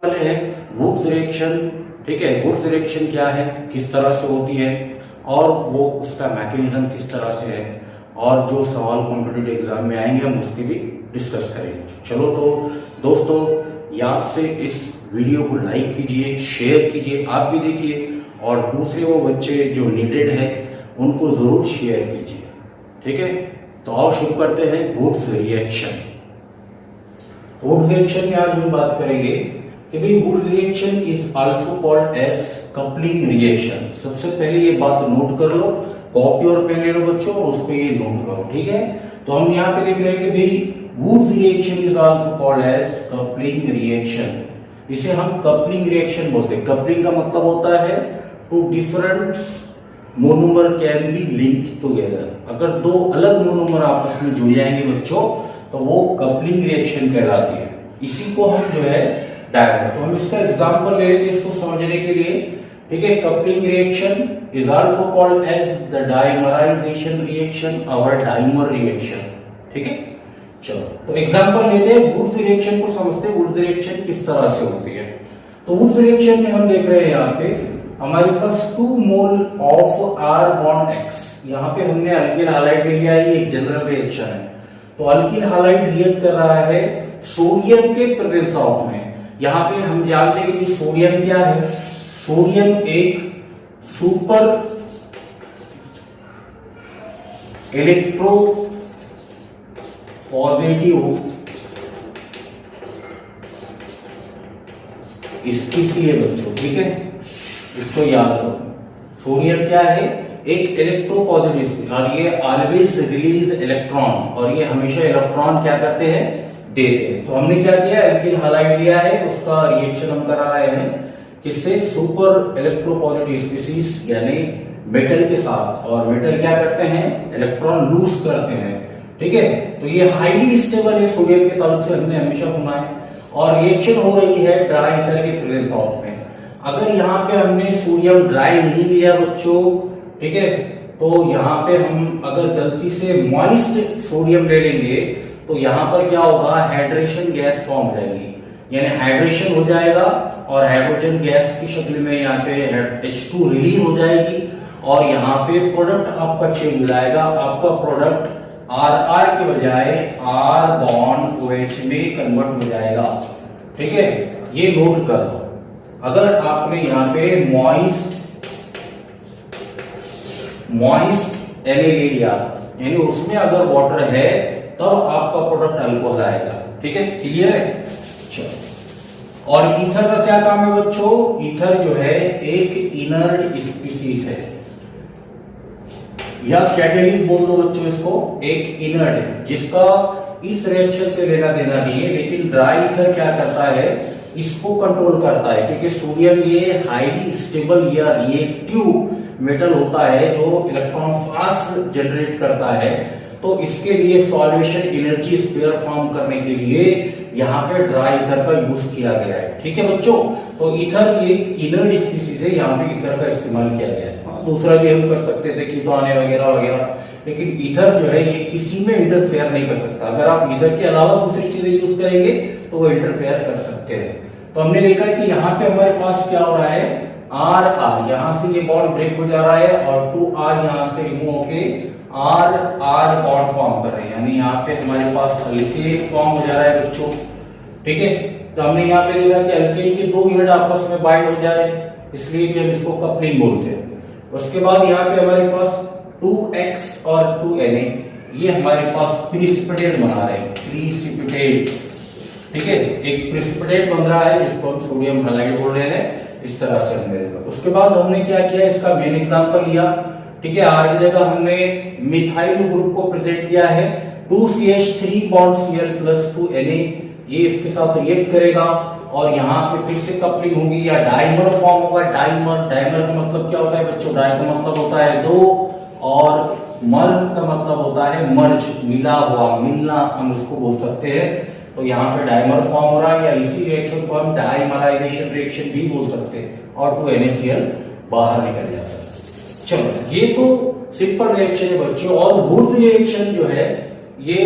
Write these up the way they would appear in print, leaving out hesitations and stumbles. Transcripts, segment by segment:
वाले हैं Wurtz reaction. ठीक है, वुड्स रिएक्शन क्या है, किस तरह से होती है और वो उसका मैकेनिज्म किस तरह से है, और जो सवाल कॉम्पिटिटिव एग्जाम में आएंगे हम उसकी भी डिस्कस करेंगे। चलो तो दोस्तों, याद से इस वीडियो को लाइक कीजिए, शेयर कीजिए, आप भी देखिए, और दूसरे वो बच्चे जो नीडेड है उनको जरूर शेयर कीजिए। ठीक है, तो आओ शुरू करते हैं वुड्स रिएक्शन। वुड्स रिएक्शन में आज हम बात करेंगे कि भाई Wurtz reaction is also called as coupling reaction. सबसे पहले ये बात नोट कर लो, कॉपी और पेन ले लो बच्चों और उस पर ये नोट करो। ठीक है, तो हम यहाँ पे देख रहे हैं कि भाई Wurtz reaction is also called as coupling reaction. इसे हम कपलिंग रिएक्शन बोलते हैं। कपलिंग का मतलब होता है two different monomer can be linked together. अगर दो अलग मोनोमर आपस में जुड़ जाएंगे बच्चों तो वो कपलिंग रिएक्शन कहलाती है। इसी को हम जो है डायमर, तो हम इसका एग्जांपल ले लेते हैं इसको समझने के लिए। ठीक है, coupling reaction is also called as the dimerization reaction और डाइमर रिएक्शन। ठीक है, चलो तो एग्जांपल लेते हैं। वुड्स रिएक्शन को समझते हैं, वुड्स रिएक्शन किस तरह से होती है। तो वुड्स रिएक्शन में हम देख रहे हैं यहाँ पे हमारे पास 2 mole of R bond X। यहाँ पे हमने अल्किल हाइलाइट ले लिया है, ये एक जनरल रिएक्शन है। तो अल्किल हाइलाइट रिएक्ट कर रहा है सोडियम के प्रेजेंस ऑफ में। यहाँ पे हम जानते हैं कि सोडियम क्या है। सोडियम एक सुपर इलेक्ट्रो पॉजिटिव स्पीशीज है बच्चों। ठीक है, इसको याद करो। सोडियम क्या है, एक इलेक्ट्रो पॉजिटिव, और ये ऑलवेज रिलीज इलेक्ट्रॉन, और ये हमेशा इलेक्ट्रॉन क्या करते हैं, देते हैं। तो हमने क्या किया, अल्किल हाइलाइट लिया है, उसका रिएक्शन हम करा रहे हैं किससे, सुपर इलेक्ट्रो पॉजिटिव स्पीशीज यानी मेटल के साथ। और मेटल क्या करते हैं, इलेक्ट्रॉन लूज करते हैं। ठीक है, तो ये हाईली स्टेबल है सोडियम के ताल्लुक से, हमने हमेशा सुना है। और रिएक्शन हो रही है ड्राई ईथर के प्रेजेंस ऑफ में। अगर यहाँ पे हमने सोडियम ड्राई नहीं लिया बच्चों, ठीक है, तो यहाँ पे हम अगर गलती से मॉइस्ट सोडियम ले लेंगे तो यहाँ पर क्या होगा, हाइड्रेशन गैस फॉर्म हो जाएगी, यानी हाइड्रेशन हो जाएगा और हाइड्रोजन गैस की शक्ल में यहाँ पे H2 रिलीज हो जाएगी, और यहाँ पे प्रोडक्ट आपका चेंज हो जाएगा। आपका प्रोडक्ट RR के बजाय R बॉन्ड OH में कन्वर्ट हो जाएगा। ठीक है, ये नोट कर लो। अगर आपने यहाँ पे मॉइस्ट Na ले लिया, यानी उसमें अगर वाटर है तब आपका प्रोडक्ट अल्कोहल आएगा। ठीक है, क्लियर है। चलो, और ईथर का क्या काम है बच्चों, ईथर जो है एक इनर्ट स्पीशीज है, या कैटेलिस्ट बोल दो बच्चों इसको, एक इनर्ट है जिसका इस रिएक्शन से लेना देना नहीं है। लेकिन ड्राई ईथर क्या करता है, इसको कंट्रोल करता है, क्योंकि सोडियम ये हाईली स्टेबल या रिएक्टिव मेटल होता है जो इलेक्ट्रॉन फास्ट जनरेट करता है। तो इसके लिए सॉल्वेशन एनर्जी स्पेयर फॉर्म करने के लिए यहाँ पे ड्राई ईथर का यूज किया गया है। ठीक है बच्चों, तो ईथर ये इनर्ट स्पीशीज है, यहाँ पे ईथर का इस्तेमाल किया गया है। दूसरा भी हम कर सकते थे कीटोन वगैरह वगैरह, लेकिन ईथर जो है ये किसी में इंटरफेयर नहीं कर सकता। अगर आप ईथर के अलावा दूसरी चीजें यूज करेंगे तो वो इंटरफेयर कर सकते हैं। तो हमने देखा कि यहाँ पे हमारे पास क्या हो रहा है, RR, यहाँ से ये बॉन्ड ब्रेक हो जा रहा है और 2R यहाँ से रिमूव होके RR बॉन्ड फॉर्म कर रहे हैं, यानी यहाँ पे हमारे पास अल्केन फॉर्म हो जा रहा है बच्चों। ठीक है, तो हमने यहाँ पे देखा कि अल्केन के 2 यूनिट आपस में बाइंड हो जाए, इसलिए भी हम इसको कपलिंग बोलते हैं। उसके बाद यहाँ पे हमारे पास 2X और 2Na, ये हमारे पास प्रिसिपिटेट बना रहे हैं, प्रिसिपिटेट। ठीक है, एक प्रिसिपिटेट बन रहा है जिसको हम सोडियम हाइलाइट बोल रहे हैं, इस तरह से हमने। उसके बाद हमने क्या किया, इसका मेन एग्जांपल लिया। ठीक है, आर की जगह हमने मिथाइल ग्रुप को प्रेजेंट किया है, 2CH3 बॉन्ड Cl+2Na, ये इसके साथ रिएक्ट करेगा और यहाँ पे फिर से कपलिंग होगी या डाइमर फॉर्म होगा। डाइमर का मतलब क्या होता है बच्चों, डाइ का मतलब होता है 2 और मर का मतलब होता है मर्ज, मिला हुआ, मिलना, हम उसको बोल सकते हैं। तो यहाँ पे डाइमर फॉर्म हो रहा है, या इसी रिएक्शन को हम डाइमराइजेशन रिएक्शन भी बोल सकते हैं, और 2NaCl बाहर निकल जाता है। चलो, ये तो सिंपल रिएक्शन है बच्चों। और वुड्स रिएक्शन जो है ये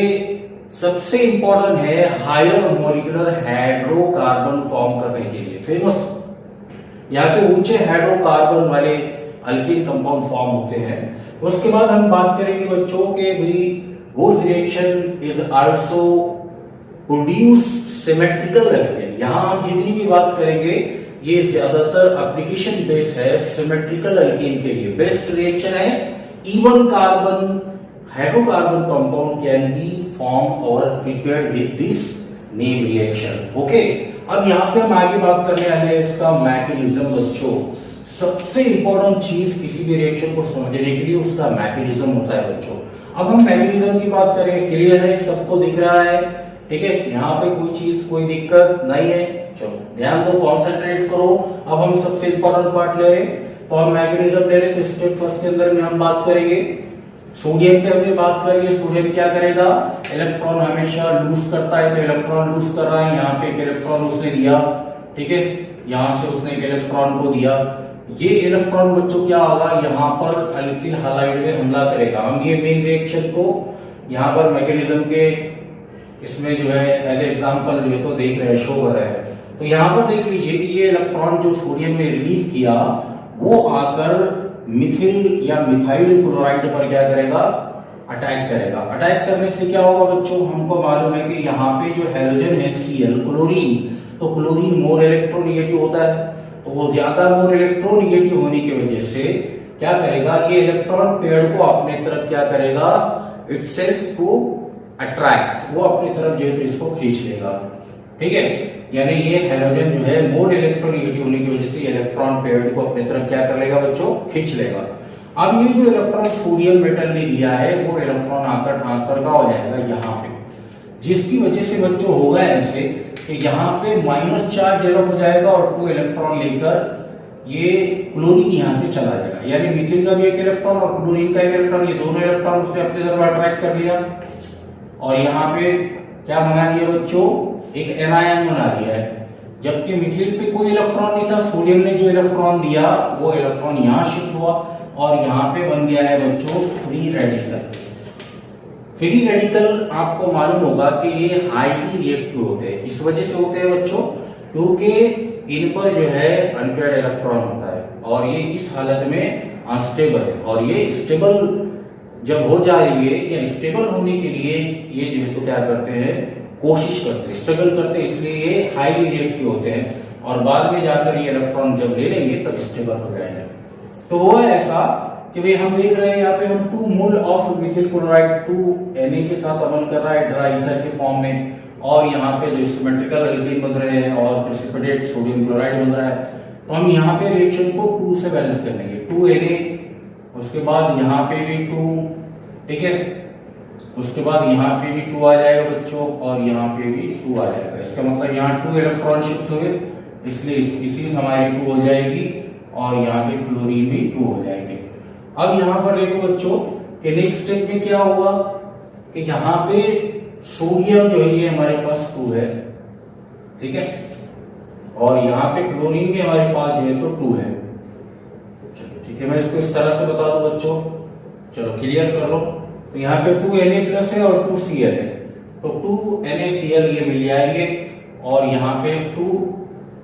सबसे इंपॉर्टेंट है हायर मॉलिक्यूलर हाइड्रोकार्बन फॉर्म करने के लिए, फेमस। यहाँ पे ऊंचे हाइड्रोकार्बन वाले अल्कीन कंपाउंड फॉर्म होते हैं। उसके बाद हम बात करेंगे बच्चों के भी both reaction is also produce symmetrical alkane. यहां हम जितनी भी बात करेंगे ये ज्यादातर एप्लीकेशन बेस्ड है सिमेट्रिकल अल्केन के लिए। बेस्ट रिएक्शन है even carbon hydrocarbon compound can be form और prepared with this name reaction. Okay, अब यहाँ पे हम आगे बात करने वाले हैं इसका मैकेनिज्म बच्चों। सबसे इंपॉर्टेंट चीज किसी भी रिएक्शन को समझने के लिए उसका मैकेनिज्म होता है बच्चों। अब हम मैकेनिज्म की बात करें, क्लियर है, सबको दिख रहा है, ठीक है, यहाँ पे कोई चीज कोई दिक्कत नहीं है। चलो ध्यान दो, कॉन्सेंट्रेट करो। अब हम सबसे इंपॉर्टेंट पार्ट ले रहे हैं, तो हम मैकेनिज्म ले रहे हैं। तो स्टेप फर्स्ट के अंदर में हम बात करेंगे सोडियम की। हमने बात कर ली, सोडियम क्या करेगा, इलेक्ट्रॉन हमेशा लूज करता है, तो इलेक्ट्रॉन लूज कर रहा है। यहाँ पे एक इलेक्ट्रॉन उसने दिया, ठीक है, यहाँ से उसने एक इलेक्ट्रॉन को दिया। ये इलेक्ट्रॉन बच्चों क्या होगा, यहाँ पर अल्किल हैलाइड में हमला करेगा। हम ये मेन रिएक्शन को यहाँ पर मैकेनिज्म के इसमें जो है एज एग्जाम्पल जो है तो देख रहे हैं, शो कर रहे हैं। तो यहाँ पर देख लीजिए कि ये इलेक्ट्रॉन जो सोडियम में रिलीज किया वो आकर मिथिल या मिथाइल क्लोराइड पर क्या करेगा, अटैक करेगा। अटैक करने से क्या होगा बच्चों, हमको मालूम है कि यहाँ पे जो हैलोजन है Cl क्लोरीन, तो क्लोरीन मोर इलेक्ट्रोनिगेटिव होता है, तो वो ज्यादा मोर इलेक्ट्रोनिगेटिव होने की वजह से क्या करेगा, ये इलेक्ट्रॉन पेयर को अपने तरफ क्या करेगा, इटसेल्फ टू अट्रैक्ट, वो अपनी तरफ जो है तो इसको खींच लेगा, ठीक है। यानी ये हैलोजन जो है मोर इलेक्ट्रोनिगेटिव होने की वजह से इलेक्ट्रॉन पेयर को अपनी तरफ क्या कर लेगा बच्चों, खींच लेगा। अब ये जो इलेक्ट्रॉन सोडियम मेटल ने दिया है वो इलेक्ट्रॉन आकर ट्रांसफर का हो जाएगा यहाँ पे, जिसकी वजह से बच्चों होगा ऐसे कि यहाँ पे माइनस चार्ज डेवलप हो जाएगा और 2 इलेक्ट्रॉन लेकर ये क्लोरीन यहाँ से चला जाएगा। यानी मिथिल का भी एक इलेक्ट्रॉन और क्लोरीन का एक इलेक्ट्रॉन, ये दोनों इलेक्ट्रॉन उसने अपनी तरफ अट्रैक्ट कर लिया और यहाँ पे क्या बना दिया बच्चों, एक एनायन बना दिया है। जबकि मिथिल पे कोई इलेक्ट्रॉन नहीं था, सोडियम ने जो इलेक्ट्रॉन दिया वो इलेक्ट्रॉन यहाँ शिफ्ट हुआ और यहाँ पे बन गया है बच्चों फ्री रेडिकल। फ्री रेडिकल आपको मालूम होगा कि ये हाईली रिएक्टिव होते हैं। इस वजह से होते हैं बच्चों क्योंकि इन पर जो है अनपेयर्ड इलेक्ट्रॉन होता है और ये इस हालत में अनस्टेबल है, और ये स्टेबल जब हो जाएंगे या स्टेबल होने के लिए ये जो है तो क्या करते हैं, कोशिश करते हैं, स्ट्रगल करते हैं, इसलिए ये हाईली रिएक्टिव होते हैं और बाद में जाकर ये इलेक्ट्रॉन जब ले लेंगे तब स्टेबल हो जाएंगे। तो वो है ऐसा कि भाई हम देख रहे हैं यहाँ पे हम 2 mole of Mithil chloride 2Na के साथ अमल कर रहा है ड्राई ईथर के फॉर्म में, और यहाँ पे जो सिमेट्रिकल एल्केन बन रहे हैं और प्रेसिपिटेट सोडियम क्लोराइड बन रहा है। तो हम यहाँ पे रिएक्शन को 2 से बैलेंस कर लेंगे, 2Na, उसके बाद यहाँ पे भी 2, ठीक है, उसके बाद यहाँ पे भी 2 आ जाएगा बच्चों और यहाँ पे भी 2 आ जाएगा। इसका मतलब यहाँ 2 इलेक्ट्रॉन शिफ्ट हुए, इसलिए स्पीसीज हमारी 2 हो जाएगी और यहाँ पे क्लोरीन भी 2 हो जाएंगे। अब यहाँ पर देखो बच्चों कि नेक्स्ट स्टेप में क्या हुआ कि यहाँ पे सोडियम जो है ये हमारे पास 2 है, ठीक है, और यहाँ पे क्लोरीन भी हमारे पास जो है तो 2 है। चलो ठीक है, मैं इसको इस तरह से बता दूं बच्चों, चलो क्लियर कर लो। तो यहाँ पे 2Na प्लस है और 2Cl है, तो 2NaCl ये मिल जाएंगे और यहाँ पे 2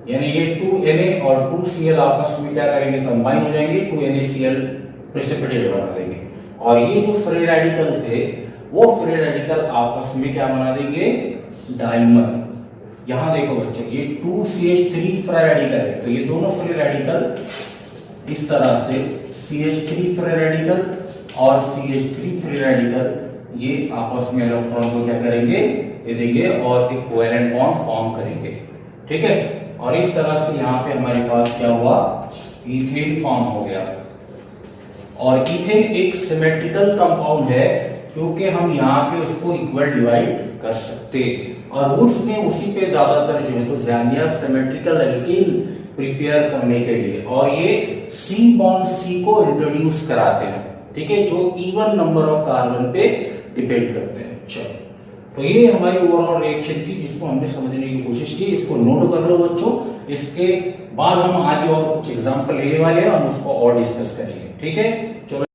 यानी ये 2Na और 2Cl आपस में क्या करेंगे, कंबाइन हो जाएंगे, 2NaCl प्रेसिपिटेट बना देंगे। और ये जो फ्री रेडिकल थे वो फ्री रेडिकल आपस में क्या बना देंगे, डाइमर। यहां देखो बच्चों ये 2CH3 फ्री रेडिकल है, तो ये दोनों फ्री रेडिकल इस तरह से CH3 फ्री रेडिकल और CH3 फ्री रेडिकल ये आपस में इलेक्ट्रॉन को क्या करेंगे, दे देंगे और एक कोवेलेंट बॉन्ड फॉर्म करेंगे, ठीक है। और इस तरह से यहाँ पे हमारे पास क्या हुआ, ईथेन फॉर्म हो गया। और ईथेन एक सिमेट्रिकल कंपाउंड है क्योंकि हम यहाँ पे उसको इक्वल डिवाइड कर सकते, और वुड्स ने उसी पे ज्यादातर जो है तो ध्यान दिया सिमेट्रिकल एल्कीन प्रिपेयर करने के लिए, और ये C बॉन्ड C को इंट्रोड्यूस कराते हैं, ठीक है, जो इवन नंबर ऑफ कार्बन पे डिपेंड करते हैं। चलो तो ये हमारी ओवरऑल रिएक्शन थी जिसको हमने समझने की कोशिश की, इसको नोट कर लो बच्चों। इसके बाद हम आगे और कुछ एग्जांपल लेने वाले हैं, हम उसको और डिस्कस करेंगे, ठीक है। चलो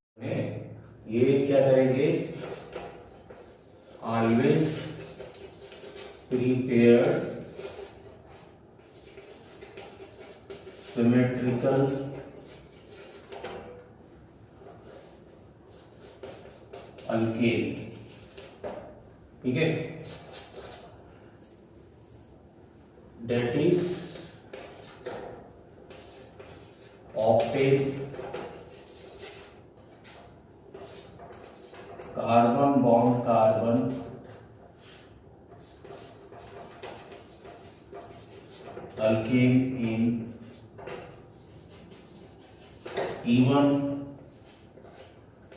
ये क्या करेंगे, ऑलवेज prepared symmetrical alkane, ठीक है, that is octane carbon bond carbon alkane in even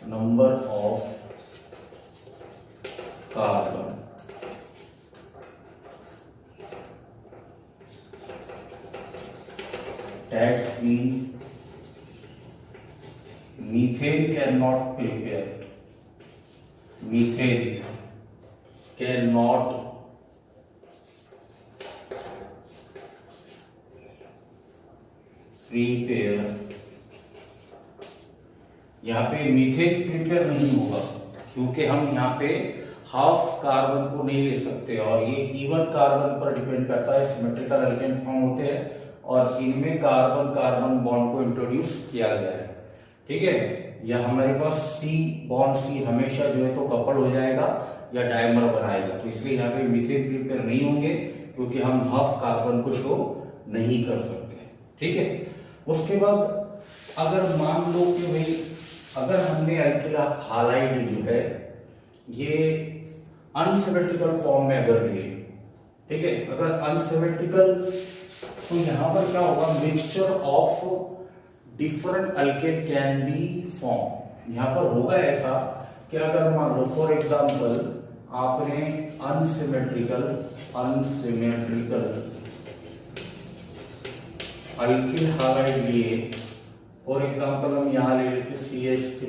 number of carbon. That means methane cannot prepare. Methane cannot prepare. यहाँ पे मीथेन प्रिपेयर नहीं होगा क्योंकि हम यहाँ पे हाफ कार्बन को नहीं ले सकते और ये इवन कार्बन पर डिपेंड करता है, सिमेट्रिकल एल्केन फॉर्म होते हैं और इनमें कार्बन कार्बन बॉन्ड को इंट्रोड्यूस किया गया है, ठीक है। यह हमारे पास सी बॉन्ड सी हमेशा जो है तो कपल हो जाएगा या डायमर बनाएगा, तो इसलिए यहाँ पे मीथेन प्रिपेयर नहीं होंगे क्योंकि हम हाफ कार्बन को शो नहीं कर सकते, ठीक है। उसके बाद अगर मान लो कि भाई अगर हमने अल्किल हालाइड जो है ये अनसिमेट्रिकल फॉर्म में अगर लिए, ठीक है, अगर अनसिमेट्रिकल तो यहां पर क्या होगा, mixture of different alkane can be form. यहां पर होगा ऐसा कि अगर मान लो फॉर एग्जांपल आपने अनसिमेट्रिकल अल्किल हालाइड लिए, फॉर एग्जांपल हम यहां ले लेते CH3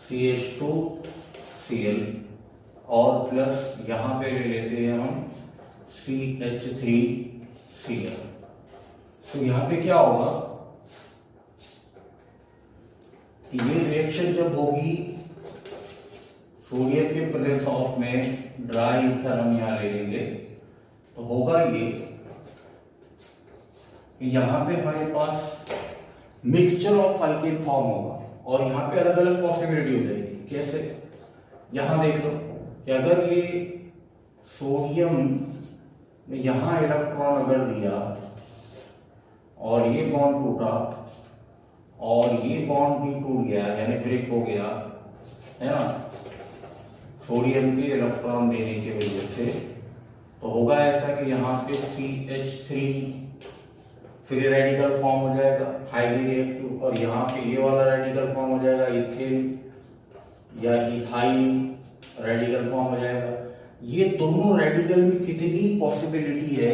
CH2 Cl और प्लस यहां पे ले लेते हैं हम CH3 Cl। तो यहां पे क्या होगा कि ये रिएक्शन जब होगी सोडियम के प्रेजेंस ऑफ में ड्राई ईथर हम यहां ले लेंगे तो होगा ये कि यहां पे हमारे पास मिक्सचर ऑफ अल्केन फॉर्म होगा और यहाँ पे अलग अलग पॉसिबिलिटी हो जाएगी। कैसे, यहां देख लो कि अगर ये सोडियम में यहां इलेक्ट्रॉन अगर दिया और ये बॉन्ड टूटा और ये बॉन्ड भी टूट गया यानी ब्रेक हो गया, है ना, सोडियम के इलेक्ट्रॉन देने की वजह से, तो होगा ऐसा कि यहाँ पे CH3 फ्री रेडिकल फॉर्म हो जाएगा हाईली रिएक्टिव और यहाँ पे ये वाला रेडिकल फॉर्म हो जाएगा इथेन या इथाइल रेडिकल फॉर्म हो जाएगा। ये दोनों रेडिकल में कितनी पॉसिबिलिटी है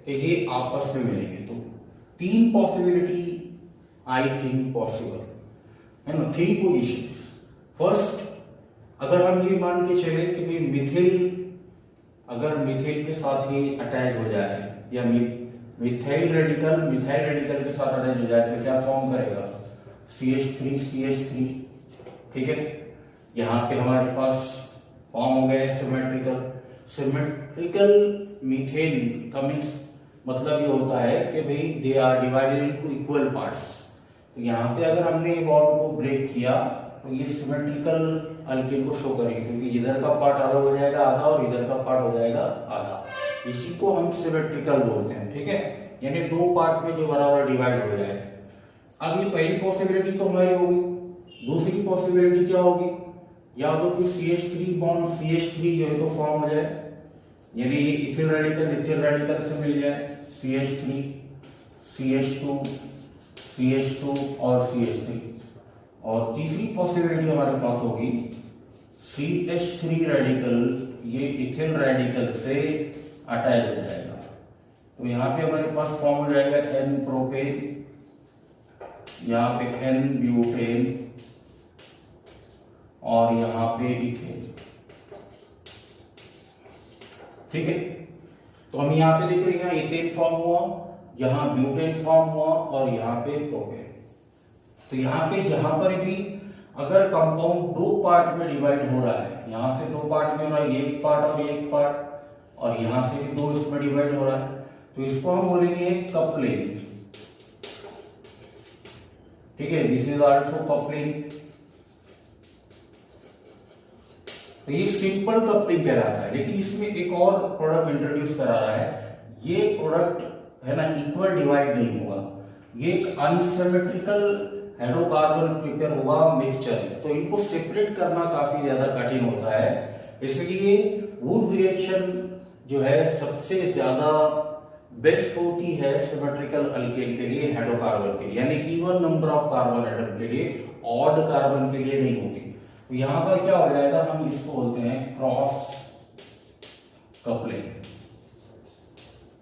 कि ये आपस में मिलेंगे, तो 3 पॉसिबिलिटी आई थिंक पॉसिबल है ना, 3 पोजीशन। फर्स्ट, अगर हम ये मान के चले कि भाई मिथिल अगर मिथिल के साथ ही अटैच हो जाए या मिथाइल रेडिकल के साथ अटैच हो जाए तो क्या फॉर्म करेगा, CH3, ठीक है। यहाँ पे हमारे पास फॉर्म हो गया सिमेट्रिकल मीथेन कमिंग्स, मतलब ये होता है कि भाई they are divided into equal parts. तो यहाँ से अगर हमने बॉन्ड को ब्रेक किया तो ये सिमेट्रिकल अल्केन को शो करेगी क्योंकि इधर का पार्ट अलग हो जाएगा आधा और इधर का पार्ट हो जाएगा आधा, इसी को हम सिमेट्रिकल बोलते हैं, ठीक है, यानी 2 पार्ट में जो बराबर डिवाइड हो जाए। अब ये पहली पॉसिबिलिटी तो हमारी होगी, दूसरी पॉसिबिलिटी क्या होगी, या तो कि CH3 बॉन्ड CH3 जो है तो फॉर्म हो जाए यानी इथिल रेडिकल से मिल जाए CH3 CH2 और CH3, और तीसरी पॉसिबिलिटी हमारे पास होगी CH3 रेडिकल ये इथिल रेडिकल से अटैच हो जाएगा, तो यहाँ पे हमारे पास फॉर्म हो जाएगा N प्रोपेन, यहाँ पे N ब्यूटेन और यहाँ पे इथेन, ठीक है। तो हम यहाँ पे देख रहे हैं यहाँ इथेन फॉर्म हुआ, यहाँ ब्यूटेन फॉर्म हुआ और यहाँ पे प्रोपेन। तो यहाँ पे जहां पर भी अगर कंपाउंड 2 पार्ट में डिवाइड हो रहा है, यहाँ से 2 पार्ट में हो रहा है, एक पार्ट और एक पार्ट, और यहां से भी 2 इसमें डिवाइड हो रहा है, तो इसको हम बोलेंगे कपलिंग। ठीक है, दिस इज आल्सो कपलिंग। तो ये सिंपल कपलिंग कहलाता है, लेकिन इसमें एक और प्रोडक्ट इंट्रोड्यूस करा रहा है। ये प्रोडक्ट है ना इक्वल डिवाइड नहीं होगा, ये एक अनसिमेट्रिकल हाइड्रोकार्बन प्रिपेयर होगा मिक्सचर में, तो इनको सेपरेट करना काफी ज्यादा कठिन होता है। इसलिए वुड्स रिएक्शन जो है सबसे ज्यादा बेस्ट होती है सिमेट्रिकल अल्केन के लिए, हाइड्रोकार्बन के लिए, यानी even number of carbon atom के लिए, ऑड कार्बन के लिए नहीं होती। तो यहां पर क्या हो जाएगा, हम इसको बोलते हैं क्रॉस कपलिंग।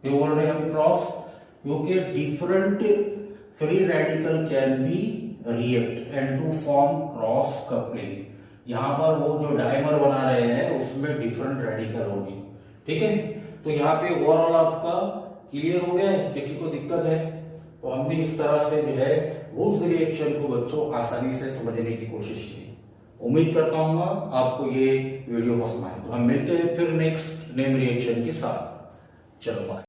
क्यों बोल रहे हैं हम क्रॉस? क्योंकि different free radical can be react and to form cross coupling. यहां पर वो जो डायमर बना रहे हैं उसमें डिफरेंट रेडिकल होगी। ठीक है, तो यहाँ पे ओवरऑल आपका क्लियर हो गया है? किसी को दिक्कत है? तो हमने इस तरह से जो है वुड्स रिएक्शन को बच्चों आसानी से समझने की कोशिश की। उम्मीद करता हूँ आपको ये वीडियो पसंद आए। तो हम मिलते हैं फिर नेक्स्ट नेम रिएक्शन के साथ। चलो बाय।